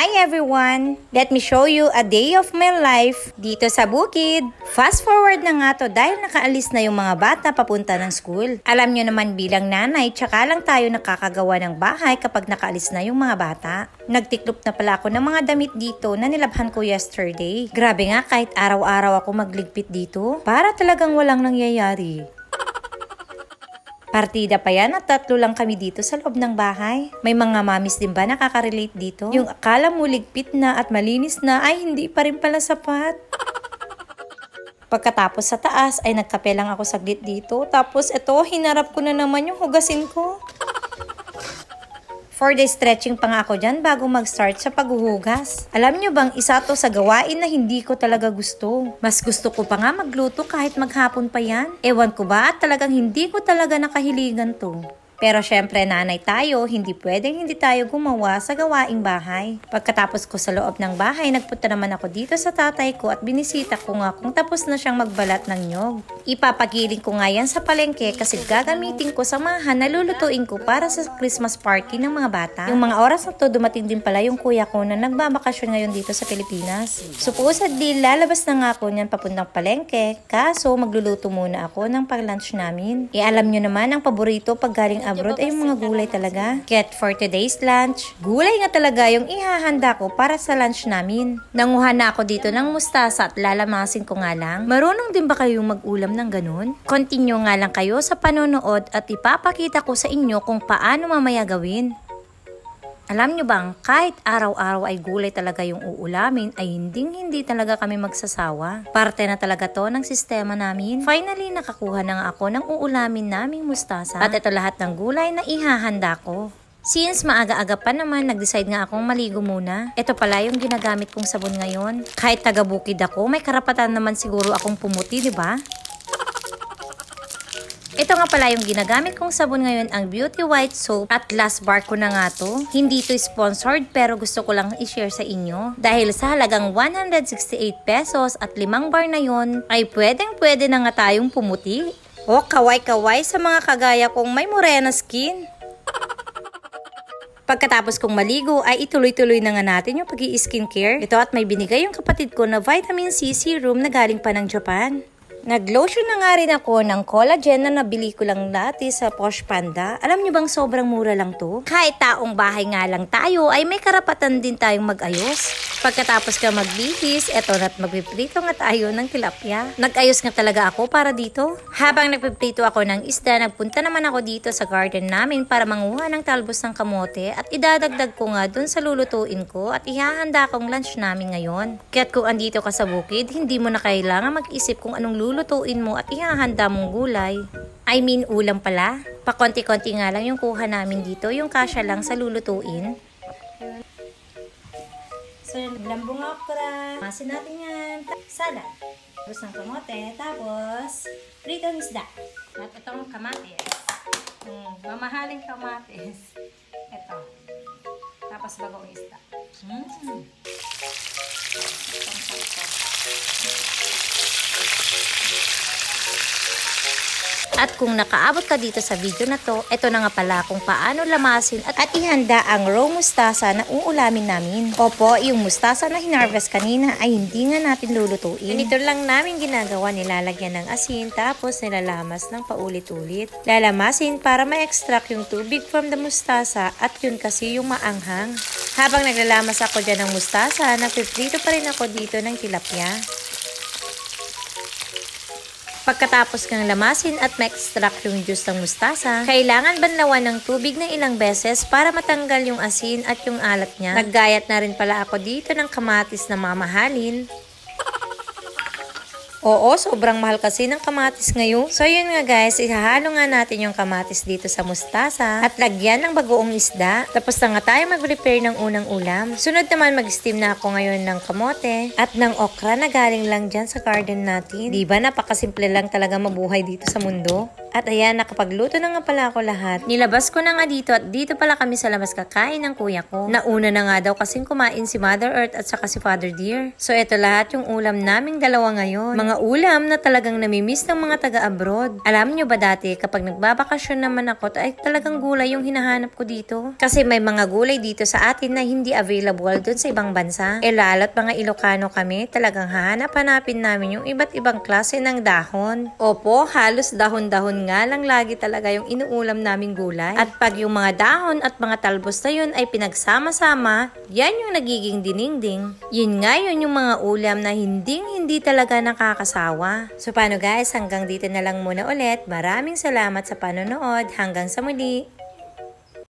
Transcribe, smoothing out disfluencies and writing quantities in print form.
Hi everyone! Let me show you a day of my life dito sa bukid. Fast forward na nga to dahil nakaalis na yung mga bata papunta ng school. Alam nyo naman bilang nanay, tsaka lang tayo nakakagawa ng bahay kapag nakaalis na yung mga bata. Nagtiklop na pala ako ng mga damit dito na nilabhan ko yesterday. Grabe nga kahit araw-araw ako magligpit dito, para talagang walang nangyayari. Partida pa yan at 3 lang kami dito sa loob ng bahay. May mga mamis din ba nakaka-relate dito? Yung akala mo ligpit na at malinis na ay hindi pa rin pala sapat. Pagkatapos sa taas ay nagkape lang ako saglit dito. Tapos eto, hinarap ko na naman yung hugasin ko. 4 days stretching pa nga ako dyan bago mag-start sa paghuhugas. Alam nyo bang isa to sa gawain na hindi ko talaga gusto. Mas gusto ko pa nga magluto kahit maghapon pa yan. Ewan ko ba at talagang hindi ko talaga nakahiligan to. Pero syempre nanay tayo, hindi pwedeng hindi tayo gumawa sa gawaing bahay. Pagkatapos ko sa loob ng bahay, nagpunta naman ako dito sa tatay ko at binisita ko nga kung tapos na siyang magbalat ng nyog. Ipapagiling ko nga yan sa palengke kasi gagamitin ko sa mahan na lulutuin ko para sa Christmas party ng mga bata. Yung mga oras na to, dumating din pala yung kuya ko na nagbabakasyon ngayon dito sa Pilipinas. Supposedly, lalabas na nga ako niyan papuntang palengke, kaso magluluto muna ako ng pag-lunch namin. Alam nyo naman, ang paborito pag galing abroad ay yung mga gulay talaga. Get for today's lunch. Gulay nga talaga yung ihahanda ko para sa lunch namin. Nanguha na ako dito ng mustasa at lalamasin ko nga lang. Marunong din ba kayong mag-ulam ng ganun? Continue nga lang kayo sa panonood at ipapakita ko sa inyo kung paano mamaya gawin. Alam nyo bang, kahit araw-araw ay gulay talaga yung uulamin, ay hindi talaga kami magsasawa. Parte na talaga to ng sistema namin. Finally, nakakuha na nga ako ng uulamin naming mustasa. At ito lahat ng gulay na ihahanda ko. Since maaga-aga pa naman, nag-decide nga akong maligo muna. Ito pala yung ginagamit kong sabon ngayon. Kahit taga-bukid ako, may karapatan naman siguro akong pumuti, di ba? Ito nga pala yung ginagamit kong sabon ngayon, ang Beauty White Soap at last bar ko na nga to. Hindi to sponsored pero gusto ko lang i-share sa inyo. Dahil sa halagang 168 pesos at 5 bar na yon ay pwede na nga tayong pumuti. O kaway-kaway sa mga kagaya kong may morena skin. Pagkatapos kong maligo ay ituloy-tuloy na nga natin yung pag-i-skincare. Ito at may binigay yung kapatid ko na vitamin C serum na galing pa ng Japan. Nag-lotion na nga rin ako ng collagen na nabili ko lang dati sa Posh Panda. Alam nyo bang sobrang mura lang to? Kahit taong bahay nga lang tayo ay may karapatan din tayong mag-ayos. Pagkatapos ka magbihis, eto na't magpiprito nga tayo ng tilapia. Nag-ayos nga talaga ako para dito. Habang nagpiprito ako ng isda, nagpunta naman ako dito sa garden namin para manguha ng talbos ng kamote at idadagdag ko nga dun sa lulutuin ko at ihahanda kong lunch namin ngayon. Kaya't kung andito ka sa bukid, hindi mo na kailangan mag-isip kung anong lulutuin mo at ihahanda mong gulay. I mean ulam pala. Pakonti-konti nga lang yung kuha namin dito, yung kasya lang sa lulutuin. So, lambong okra. Masin natin yan. Salad. Tapos ng kamote. Tapos, pritong isda. At itong kamatis. Mamahaling kamatis. Ito. Tapos bagong isda. Itong salsa. At kung nakaabot ka dito sa video na to, ito na nga pala kung paano lamasin at ihanda ang raw mustasa na uulamin namin. Opo, yung mustasa na hinarvest kanina ay hindi nga natin lulutuin. Ganito lang namin ginagawa, nilalagyan ng asin tapos nilalamas ng paulit-ulit. Lalamasin para ma-extract yung tubig from the mustasa at yun kasi yung maanghang. Habang naglalamas ako dyan ng mustasa, nagpiprito pa rin ako dito ng tilapia. Pagkatapos kang lamasin at ma-extract yung juice ng mustasa, kailangan banlawan ng tubig ng ilang beses para matanggal yung asin at yung alat niya. Naggayat na rin pala ako dito ng kamatis na mamahalin. Oo, sobrang mahal kasi ng kamatis ngayon. So yun nga guys, ihahalo nga natin yung kamatis dito sa mustasa at lagyan ng bagoong isda. Tapos na nga tayo mag-prepare ng unang ulam. Sunod naman mag-steam na ako ngayon ng kamote at ng okra na galing lang dyan sa garden natin. Diba napakasimple lang talaga mabuhay dito sa mundo? At ayan, nakapagluto na nga pala ako lahat. Nilabas ko na nga dito at dito pala kami sa labas kakain ng kuya ko. Nauna na nga daw kasing kumain si Mother Earth at saka si Father Dear. So eto lahat yung ulam naming dalawa ngayon. Mga ulam na talagang namimiss ng mga taga-abroad. Alam nyo ba dati kapag nagbabakasyon naman ako ay talagang gulay yung hinahanap ko dito. Kasi may mga gulay dito sa atin na hindi available dun sa ibang bansa. Lalo't mga Ilocano kami, talagang hahanap-hanapin namin yung iba't ibang klase ng dahon. Opo, halos dahon-dahon nga lang lagi talaga yung inuulam naming gulay. At pag yung mga dahon at mga talbos na yun ay pinagsama-sama, yan yung nagiging dinengdeng. Yun nga yun yung mga ulam na hindi talaga nakakasawa. So paano guys, hanggang dito na lang muna ulit. Maraming salamat sa panonood. Hanggang sa muli.